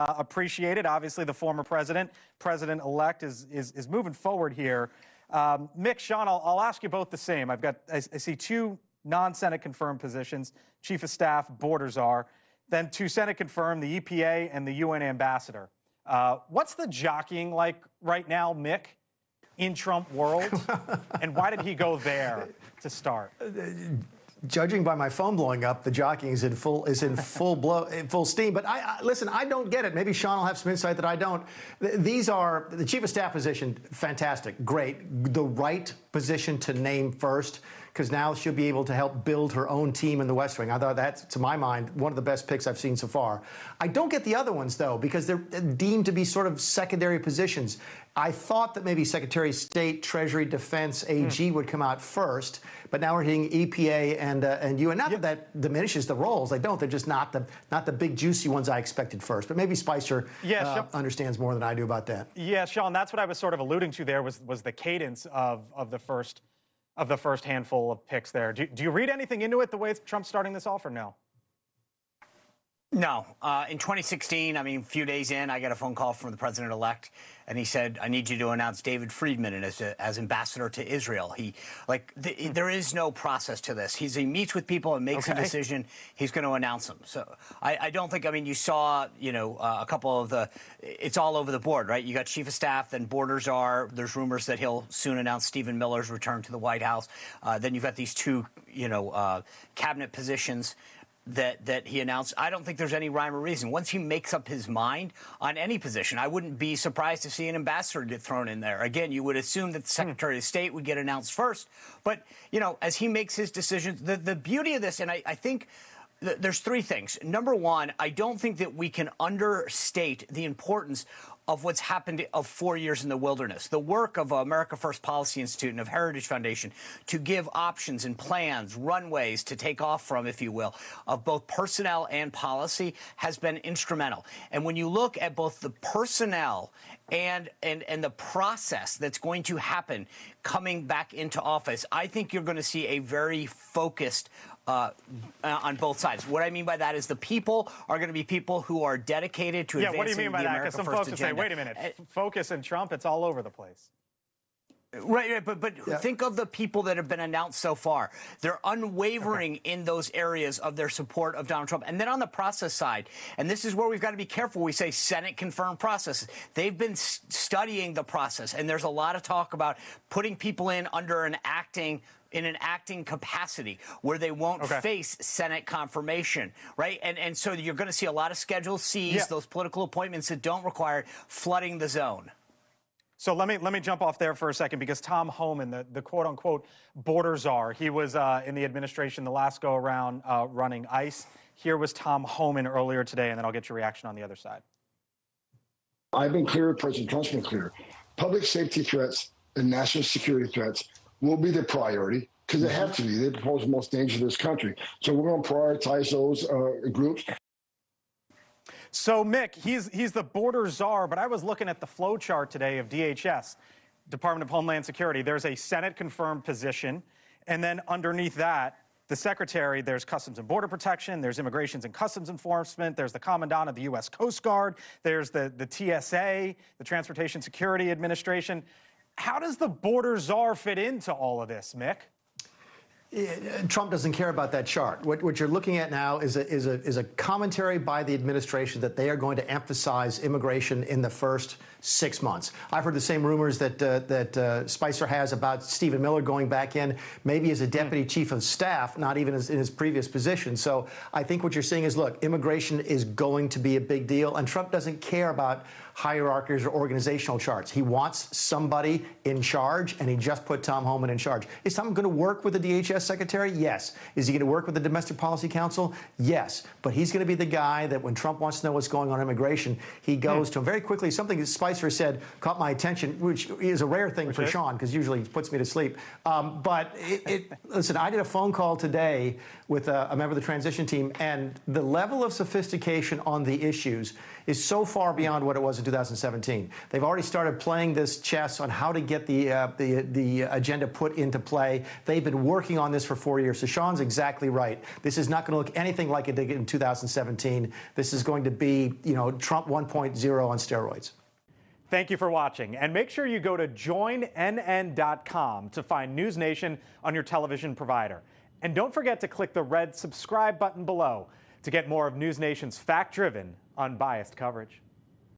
appreciated. Obviously, the former president-elect, is moving forward here. Mick, Sean, I'll ask you both the same. I see two non-Senate confirmed positions: Chief of Staff, Border Czar, then two Senate confirmed, the EPA and the UN ambassador. What's the jockeying like right now, Mick, in Trump world? And why did he go there to start? Judging by my phone blowing up, the jockeying is in full steam. But listen, I don't get it. Maybe Sean will have some insight that I don't. These are the chief of staff position. Fantastic, great, the right position to name first, because now she'll be able to help build her own team in the West Wing. I thought that's, to my mind, one of the best picks I've seen so far. I don't get the other ones, though, because they're deemed to be sort of secondary positions. I thought that maybe Secretary of State, Treasury, Defense, AG would come out first, but now we're hitting EPA and UN. Not that that diminishes the roles. They don't. They're just not the big juicy ones I expected first. But maybe Spicer understands more than I do about that. Yeah, Sean, that's what I was sort of alluding to there, was the cadence of the first handful of picks there. Do you read anything into it, the way Trump's starting this off, or no? No. In 2016, I mean, a few days in, I got a phone call from the president-elect, and he said, "I need you to announce David Friedman as ambassador to Israel." There is no process to this. He meets with people and makes a decision. He's going to announce them. So I don't think. I mean, you saw, a couple of it's all over the board, right? You got Chief of Staff, then Border Czar. There's rumors that he'll soon announce Stephen Miller's return to the White House. Then you've got these two, cabinet positions that he announced. I don't think there's any rhyme or reason. Once he makes up his mind on any position, I wouldn't be surprised to see an ambassador get thrown in there. Again, you would assume that the Secretary of State would get announced first. But, as he makes his decisions, the beauty of this, and I think there's three things. Number one, I don't think that we can understate the importance of what's happened of 4 years in the wilderness. The work of America First Policy Institute and of Heritage Foundation to give options and plans, runways to take off from, if you will, of both personnel and policy has been instrumental. And when you look at both the personnel and the process that's going to happen coming back into office, I think you're going to see a very focused on both sides. What I mean by that is the people are going to be people who are dedicated to advancing what do you mean by the that? America Because some First folks would say, agenda. wait a minute, focus and Trump, it's all over the place. Right, but think of the people that have been announced so far. They're unwavering in those areas of their support of Donald Trump. And then on the process side, and this is where we've got to be careful, we say Senate confirmed processes. They've been studying the process, and there's a lot of talk about putting people in under an acting capacity where they won't face Senate confirmation, right? And so you're going to see a lot of Schedule Cs, those political appointments that don't require flooding the zone. So let me jump off there for a second, because Tom Homan, the quote-unquote border czar, he was in the administration the last go-around running ICE. Here was Tom Homan earlier today, and then I'll get your reaction on the other side. I've been clear, President Trump's been clear. Public safety threats and national security threats will be the priority, because they have to be. They pose the most danger to this country. So we're going to prioritize those groups. So, Mick, he's the border czar, but I was looking at the flow chart today of DHS, Department of Homeland Security. There's a Senate-confirmed position, and then underneath that, the Secretary, there's Customs and Border Protection, there's Immigrations and Customs Enforcement, there's the Commandant of the U.S. Coast Guard, there's the TSA, the Transportation Security Administration. How does the border czar fit into all of this, Mick? Trump doesn't care about that chart. What you're looking at now is a commentary by the administration that they are going to emphasize immigration in the first 6 months. I've heard the same rumors that Spicer has about Stephen Miller going back in, maybe as a deputy chief of staff, not even in his previous position. So I think what you're seeing is, look, immigration is going to be a big deal, and Trump doesn't care about hierarchies or organizational charts. He wants somebody in charge, and he just put Tom Homan in charge. Is Tom going to work with the DHS secretary? Yes. Is he going to work with the Domestic Policy Council? Yes. But he's going to be the guy that when Trump wants to know what's going on in immigration, he goes to him very quickly. Something that Spicer said caught my attention, which is a rare thing for Sean, because usually he puts me to sleep. But listen, I did a phone call today with a member of the transition team, and the level of sophistication on the issues is so far beyond what it was in 2017. They've already started playing this chess on how to get the agenda put into play. They've been working on on this for 4 years. So Sean's exactly right. This is not going to look anything like it did in 2017. This is going to be, Trump 1.0 on steroids. Thank you for watching, and make sure you go to joinnn.com to find NewsNation on your television provider. And don't forget to click the red subscribe button below to get more of NewsNation's fact-driven, unbiased coverage.